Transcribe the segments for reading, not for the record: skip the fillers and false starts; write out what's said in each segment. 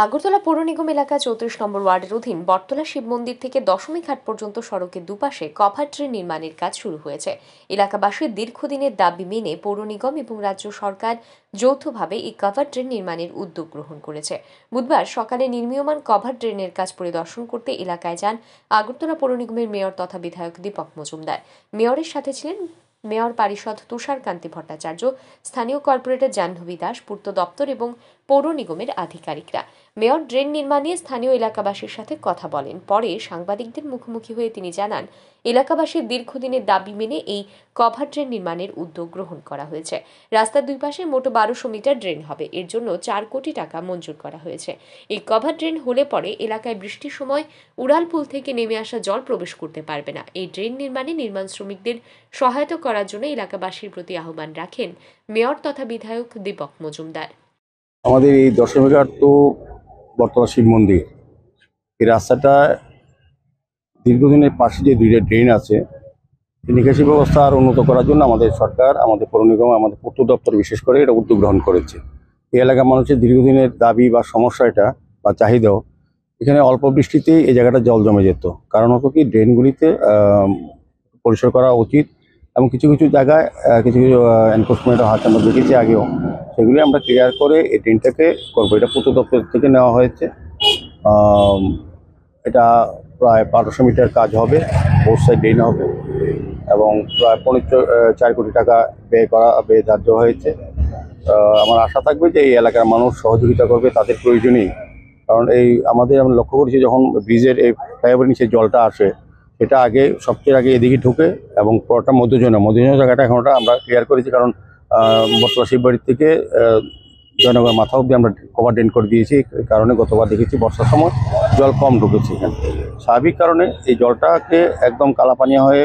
আগরতলা পৌর নিগম এলাকা 34 নম্বর ওয়ার্ডের অধীন বটতলা শিব মন্দির থেকে দশমী ঘাট পর্যন্ত সড়কের দুপাশে কভার ড্রেন নির্মাণের কাজ শুরু হয়েছে। এলাকাবাসীর দীর্ঘদিনের দাবি মেনে পৌর নিগম এবং রাজ্য সরকার যৌথভাবে এই কভার ড্রেন নির্মাণের উদ্যোগ গ্রহণ করেছে। বুধবার সকালে নির্মীয়মান কভার ড্রেনের কাজ পরিদর্শন করতে এলাকায় যান আগরতলা পৌর নিগমের মেয়র তথা বিধায়ক দীপক মজুমদার। মেয়রের সাথে ছিলেন মেয়র পারিষদ তুষারকান্তি ভট্টাচার্য, স্থানীয় কর্পোরেটর জাহ্নবী দাস, পূর্ত দপ্তর এবং পৌর নিগমের আধিকারিকরা। মেয়র ড্রেন নির্মাণে স্থানীয় এলাকাবাসীর সাথে কথা বলেন। পরে সাংবাদিকদের মুখোমুখি হয়ে তিনি জানান, এলাকাবাসীর দীর্ঘদিনের দাবি মেনে এই কভার ড্রেন নির্মাণের উদ্যোগ গ্রহণ করা হয়েছে। রাস্তার দুই পাশে মোট 1200 মিটার ড্রেন হবে। এর জন্য 4 কোটি টাকা মঞ্জুর করা হয়েছে। এই কভার ড্রেন হলে পরে এলাকায় বৃষ্টির সময় উড়ালপুল থেকে নেমে আসা জল প্রবেশ করতে পারবে না। এই ড্রেন নির্মাণে নির্মাণ শ্রমিকদের সহায়তা করার জন্য এলাকাবাসীর প্রতি আহ্বান রাখেন মেয়র তথা বিধায়ক দীপক মজুমদার। আমাদের এই দশমী ঘাট তো বটতলা শিব মন্দির, এই রাস্তাটা দীর্ঘদিনের পাশে যে দুইটা ড্রেন আছে, নিকাশি ব্যবস্থা আর উন্নত করার জন্য আমাদের সরকার, আমাদের পৌর নিগম, আমাদের পূর্ত দপ্তর বিশেষ করে এটা উদ্যোগ গ্রহণ করেছে। এই এলাকার মানুষের দীর্ঘদিনের দাবি বা সমস্যা এটা বা চাহিদাও, এখানে অল্প বৃষ্টিতেই এই জায়গাটা জল জমে যেত। কারণ হতো কি, ড্রেনগুলিতে পরিষ্কার করা উচিত এবং কিছু কিছু জায়গায় কিছু কিছু এনফোর্সমেন্টের হাত আমরা দেখেছি আগেও, সেগুলি আমরা ক্লিয়ার করে এই ড্রেনটাকে করবো। এটা পূর্ত দপ্তর থেকে নেওয়া হয়েছে। এটা প্রায় 1200 মিটার কাজ হবে, বোথ সাইড ড্রেন হবে এবং প্রায় 4 কোটি টাকা ব্যয় ধার্য হয়েছে। আমার আশা থাকবে যে এই এলাকার মানুষ সহযোগিতা করবে তাদের প্রয়োজনেই। কারণ আমরা লক্ষ্য করেছি, যখন ব্রিজের এই ফ্লাইওভারের নিচে জলটা আসে, সেটা সবচেয়ে আগে এদিকে ঢুকে এবং পুরোটা মধ্যজনীয় জায়গাটা এখন আমরা ক্লিয়ার করেছি। কারণ বটতলা শিববাড়ির থেকে জয়নগর মাথা অব্দি আমরা কভার ড্রেন করে দিয়েছি। এই কারণে গতবার দেখেছি বর্ষার সময় জল কম ঢুকেছে এখানে। স্বাভাবিক কারণে এই জলটাকে একদম কালাপানিয়া হয়ে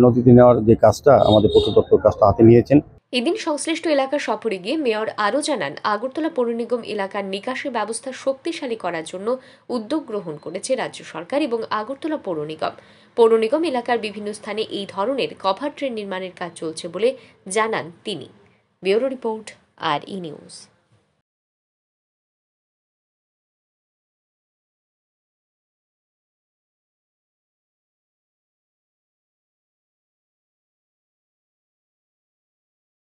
নদীতে নেওয়ার যে কাজটা আমাদের পূর্ত দপ্তর কাজটা হাতে নিয়েছেন। এদিন সংশ্লিষ্ট এলাকা সফরে গিয়ে মেয়র আরও জানান, আগরতলা পৌর নিগম এলাকার নিকাশি ব্যবস্থা শক্তিশালী করার জন্য উদ্যোগ গ্রহণ করেছে রাজ্য সরকার এবং আগরতলা পৌর নিগম। পৌর নিগম এলাকার বিভিন্ন স্থানে এই ধরনের কভার ড্রেন নির্মাণের কাজ চলছে বলে জানান তিনি। ব্যুরো রিপোর্ট, আর ই নিউজ।